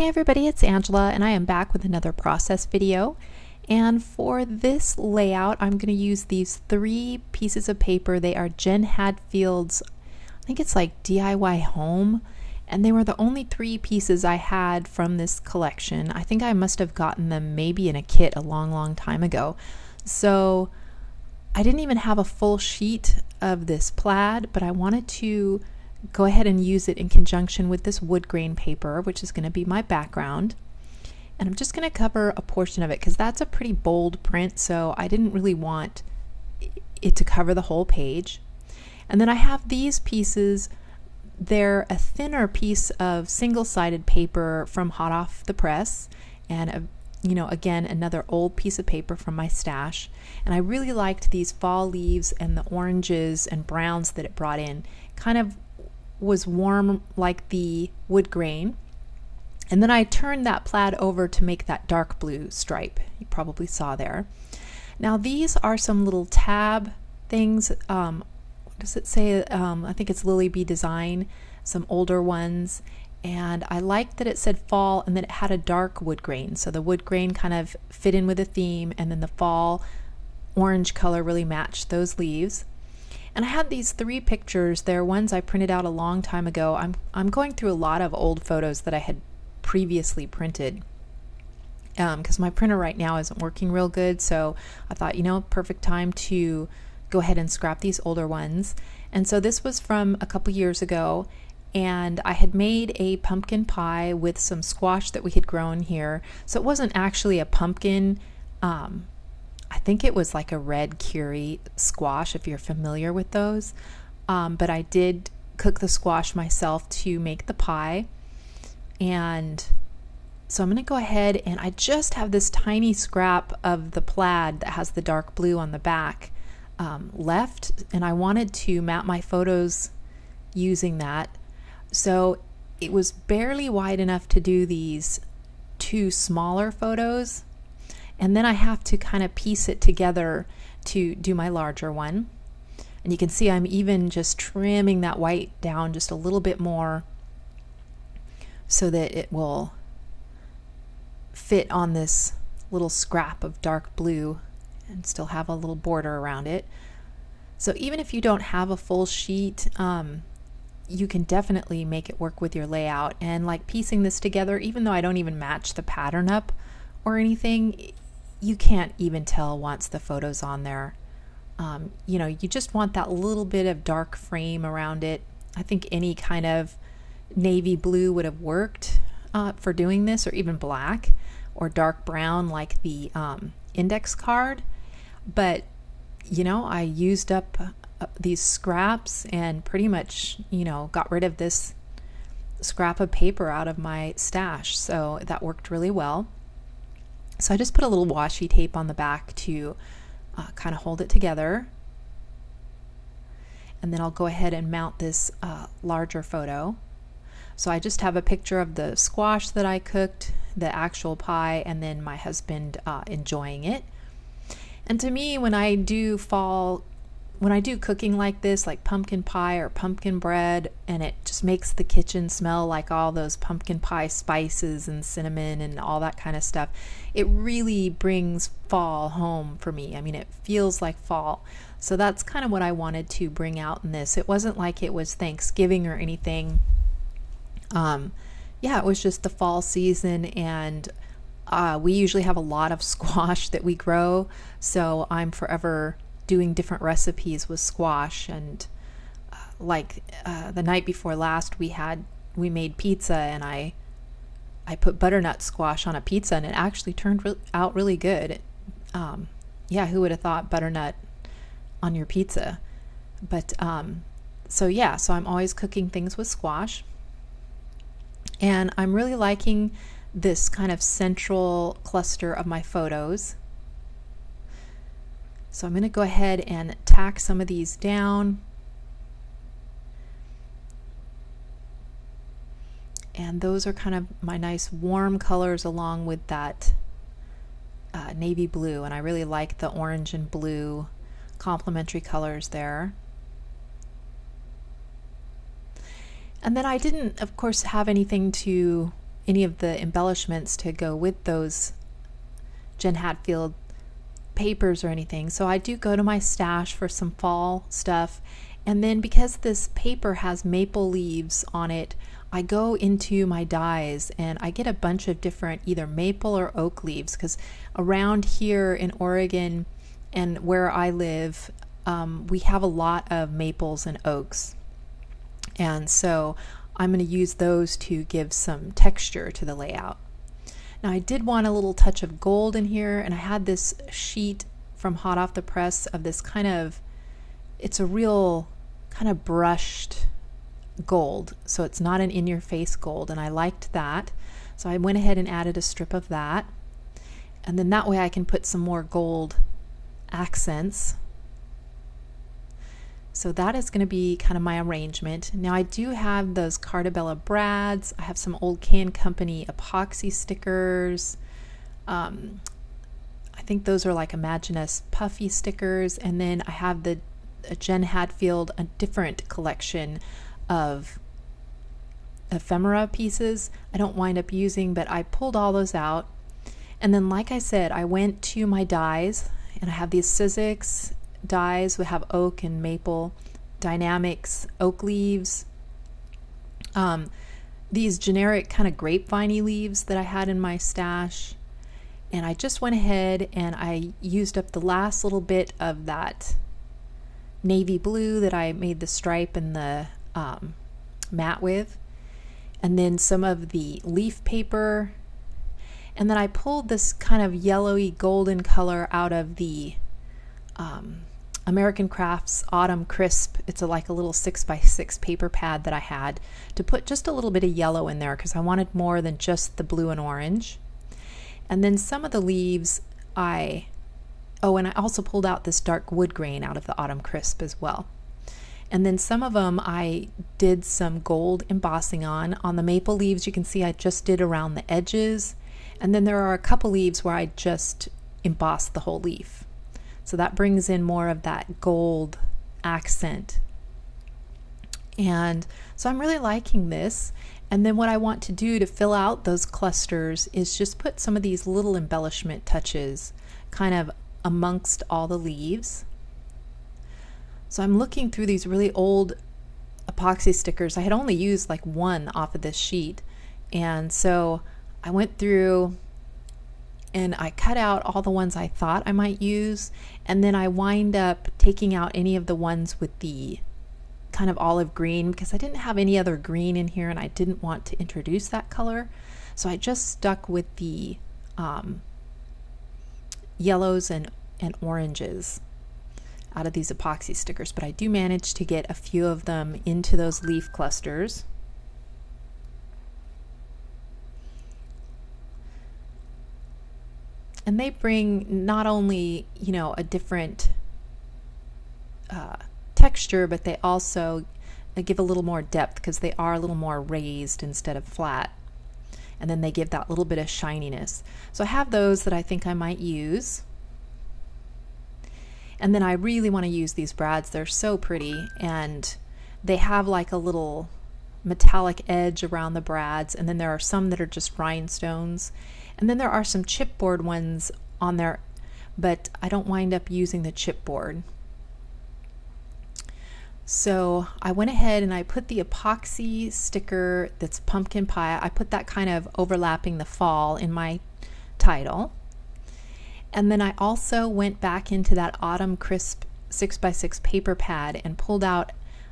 Hey everybody, it's Angela and I am back with another process video. And for this layout, I'm going to use these 3 pieces of paper. They are Jen Hadfield's, I think it's like DIY Home, and they were the only 3 pieces I had from this collection. I think I must have gotten them maybe in a kit a long time ago. So I didn't even have a full sheet of this plaid, but I wanted to go ahead and use it in conjunction with this wood grain paper, which is going to be my background. And I'm just going to cover a portion of it because that's a pretty bold print, so I didn't really want it to cover the whole page. And then I have these pieces. They're a thinner piece of single-sided paper from hot off the press, and again, another old piece of paper from my stash. And I really liked these fall leaves and the oranges and browns that it brought in. Kind of was warm like the wood grain. And then I turned that plaid over to make that dark blue stripe you probably saw there. Now these are some little tab things. What does it say? I think it's Lily Bee Design, some older ones. And I liked that it said fall and then it had a dark wood grain. So the wood grain kind of fit in with the theme, and then the fall orange color really matched those leaves. And I had these 3 pictures. They're ones I printed out a long time ago. I'm going through a lot of old photos that I had previously printed because my printer right now isn't working real good. So I thought, perfect time to go ahead and scrap these older ones. And so this was from a couple years ago, and I had made a pumpkin pie with some squash that we had grown here. So it wasn't actually a pumpkin. I think it was like a red curry squash, if you're familiar with those. But I did cook the squash myself to make the pie. And so I'm going to go ahead, and I just have this tiny scrap of the plaid that has the dark blue on the back left. And I wanted to mount my photos using that. So it was barely wide enough to do these 2 smaller photos. And then I have to kind of piece it together to do my larger one. And you can see I'm even just trimming that white down just a little bit more so that it will fit on this little scrap of dark blue and still have a little border around it. So even if you don't have a full sheet, you can definitely make it work with your layout. And like piecing this together, even though I don't even match the pattern up or anything, you can't even tell once the photo's on there. You just want that little bit of dark frame around it. I think any kind of navy blue would have worked for doing this, or even black or dark brown like the index card. But I used up these scraps and pretty much got rid of this scrap of paper out of my stash, so that worked really well. So I just put a little washi tape on the back to kind of hold it together. And then I'll go ahead and mount this larger photo. So I just have a picture of the squash that I cooked, the actual pie, and then my husband enjoying it. And to me, when I do cooking like this, like pumpkin pie or pumpkin bread, and it just makes the kitchen smell like all those pumpkin pie spices and cinnamon and all that kind of stuff, it really brings fall home for me. I mean, it feels like fall. So that's kind of what I wanted to bring out in this. It wasn't like it was Thanksgiving or anything. It was just the fall season, and we usually have a lot of squash that we grow, so I'm forever doing different recipes with squash. And the night before last, we made pizza, and I put butternut squash on a pizza, and it actually turned out really good. Who would have thought butternut on your pizza? But so I'm always cooking things with squash, and I'm really liking this kind of central cluster of my photos. So I'm going to go ahead and tack some of these down. And those are kind of my nice warm colors along with that navy blue. And I really like the orange and blue complementary colors there. And then I didn't, of course, have anything to any of the embellishments to go with those Jen Hatfield papers or anything. So I do go to my stash for some fall stuff. And then because this paper has maple leaves on it, I go into my dyes and I get a bunch of different either maple or oak leaves, because around here in Oregon and where I live, we have a lot of maples and oaks. And so I'm going to use those to give some texture to the layout. Now I did want a little touch of gold in here, and I had this sheet from hot off the press of this kind of, it's a real kind of brushed gold, so it's not an in-your-face gold, and I liked that. So I went ahead and added a strip of that, and then that way I can put some more gold accents. So that is going to be kind of my arrangement. Now I do have those Carta Bella brads. I have some old Can Company epoxy stickers. I think those are like Imagine Us puffy stickers. And then I have the Jen Hatfield, a different collection of ephemera pieces I don't wind up using, but I pulled all those out. And then like I said, I went to my dyes, and I have these Sizzix dyes. We have oak and maple, Dynamics oak leaves, these generic kind of grapevine-y leaves that I had in my stash, and I just went ahead and I used up the last little bit of that navy blue that I made the stripe and the mat with, and then some of the leaf paper, and then I pulled this kind of yellowy golden color out of the American Crafts Autumn Crisp. It's like a little 6x6 paper pad that I had to put just a little bit of yellow in there because I wanted more than just the blue and orange. And then some of the leaves and I also pulled out this dark wood grain out of the Autumn Crisp as well. And then some of them I did some gold embossing on. On the maple leaves, you can see I just did around the edges. And then there are a couple leaves where I just embossed the whole leaf. So that brings in more of that gold accent. And so I'm really liking this. And then what I want to do to fill out those clusters is just put some of these little embellishment touches kind of amongst all the leaves. So I'm looking through these really old epoxy stickers. I had only used like one off of this sheet. And so I went through and I cut out all the ones I thought I might use, and then I wind up taking out any of the ones with the kind of olive green because I didn't have any other green in here and I didn't want to introduce that color. So I just stuck with the yellows and oranges out of these epoxy stickers, but I do manage to get a few of them into those leaf clusters. And they bring not only, a different texture, but they also give a little more depth because they are a little more raised instead of flat. And then they give that little bit of shininess. So I have those that I think I might use. And then I really want to use these brads. They're so pretty, and they have like a little metallic edge around the brads, and then there are some that are just rhinestones. And then there are some chipboard ones on there, but I don't wind up using the chipboard. So I went ahead and I put the epoxy sticker that's pumpkin pie, I put that kind of overlapping the fall in my title. And then I also went back into that Autumn Crisp 6x6 paper pad and pulled out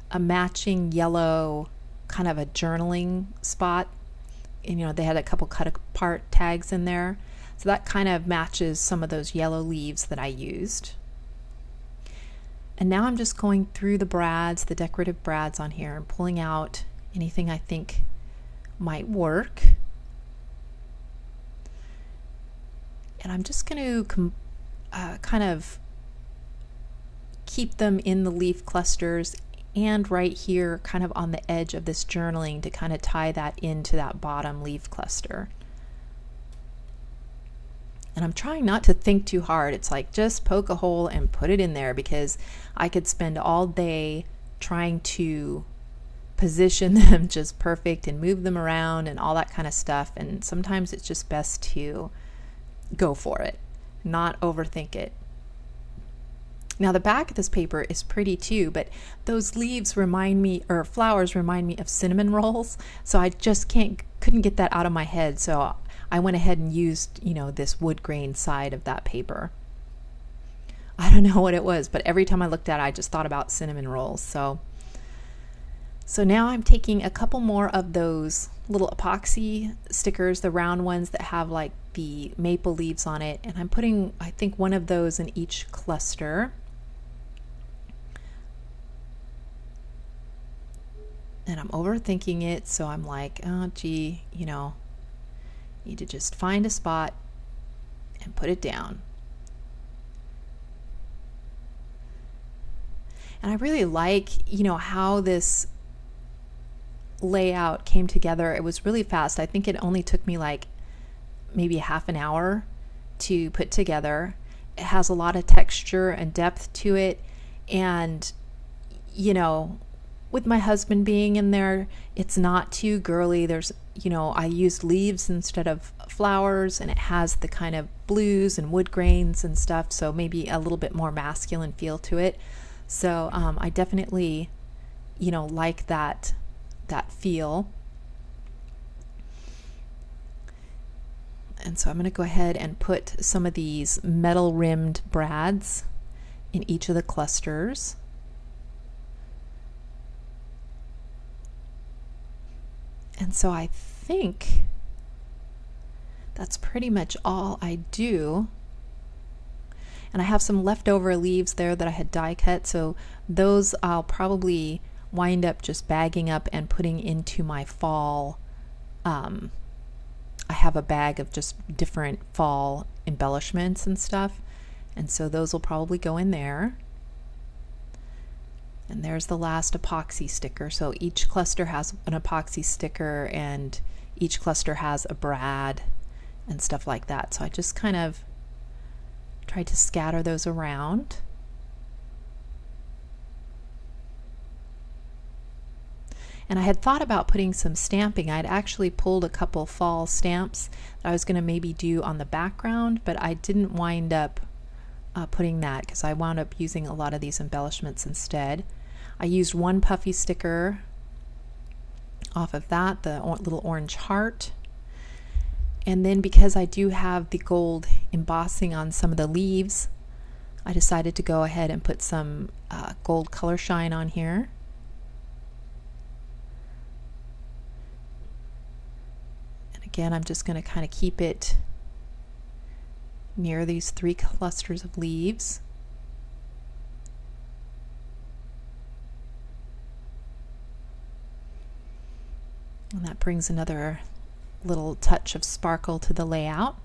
a matching yellow kind of a journaling spot. And, they had a couple cut apart tags in there. So that kind of matches some of those yellow leaves that I used. And now I'm just going through the brads, the decorative brads on here, and pulling out anything I think might work. And I'm just going to kind of keep them in the leaf clusters and right here kind of on the edge of this journaling to kind of tie that into that bottom leaf cluster. And I'm trying not to think too hard. It's like just poke a hole and put it in there, because I could spend all day trying to position them just perfect and move them around and all that kind of stuff. And sometimes it's just best to go for it, not overthink it. Now the back of this paper is pretty too, but those leaves remind me, or flowers remind me of cinnamon rolls. So I just couldn't get that out of my head. So I went ahead and used, this wood grain side of that paper. I don't know what it was, but every time I looked at it, I just thought about cinnamon rolls. So now I'm taking a couple more of those little epoxy stickers, the round ones that have like the maple leaves on it, and I'm putting, I think, one of those in each cluster. And I'm overthinking it, so I'm like, oh gee, need to just find a spot and put it down. And I really like, how this layout came together. It was really fast. I think it only took me like maybe half an hour to put together. It has a lot of texture and depth to it, and with my husband being in there, it's not too girly. There's, I used leaves instead of flowers, and it has the kind of blues and wood grains and stuff, so maybe a little bit more masculine feel to it. So I definitely, like that feel. And so I'm going to go ahead and put some of these metal rimmed brads in each of the clusters. And so I think that's pretty much all I do. And I have some leftover leaves there that I had die cut, so those I'll probably wind up just bagging up and putting into my fall. I have a bag of just different fall embellishments and stuff, and so those will probably go in there. And there's the last epoxy sticker. So each cluster has an epoxy sticker, and each cluster has a brad and stuff like that. So I just kind of tried to scatter those around. And I had thought about putting some stamping. I'd actually pulled a couple fall stamps that I was going to maybe do on the background, but I didn't wind up putting that because I wound up using a lot of these embellishments instead. I used one puffy sticker off of that, the little orange heart. And then because I do have the gold embossing on some of the leaves, I decided to go ahead and put some gold color shine on here. And again, I'm just going to kind of keep it near these 3 clusters of leaves. And that brings another little touch of sparkle to the layout.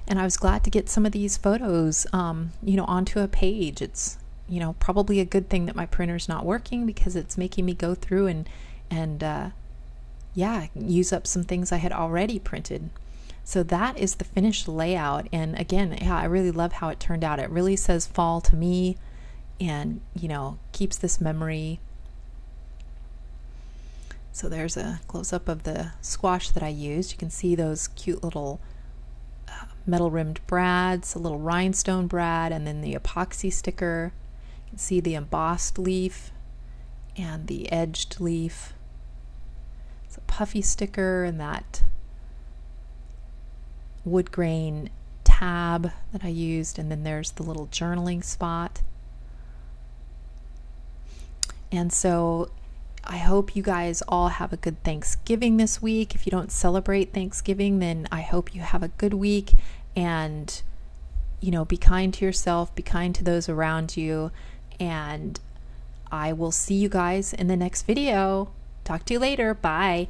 And I was glad to get some of these photos, onto a page. It's, probably a good thing that my printer's not working, because it's making me go through and use up some things I had already printed. So that is the finished layout. And again, I really love how it turned out. It really says fall to me, and, keeps this memory. So there's a close-up of the squash that I used. You can see those cute little metal rimmed brads, a little rhinestone brad, and then the epoxy sticker. You can see the embossed leaf and the edged leaf. It's a puffy sticker, and that wood grain tab that I used, and then there's the little journaling spot. And so I hope you guys all have a good Thanksgiving this week. If you don't celebrate Thanksgiving, then I hope you have a good week, and be kind to yourself, be kind to those around you, and I will see you guys in the next video. Talk to you later. Bye.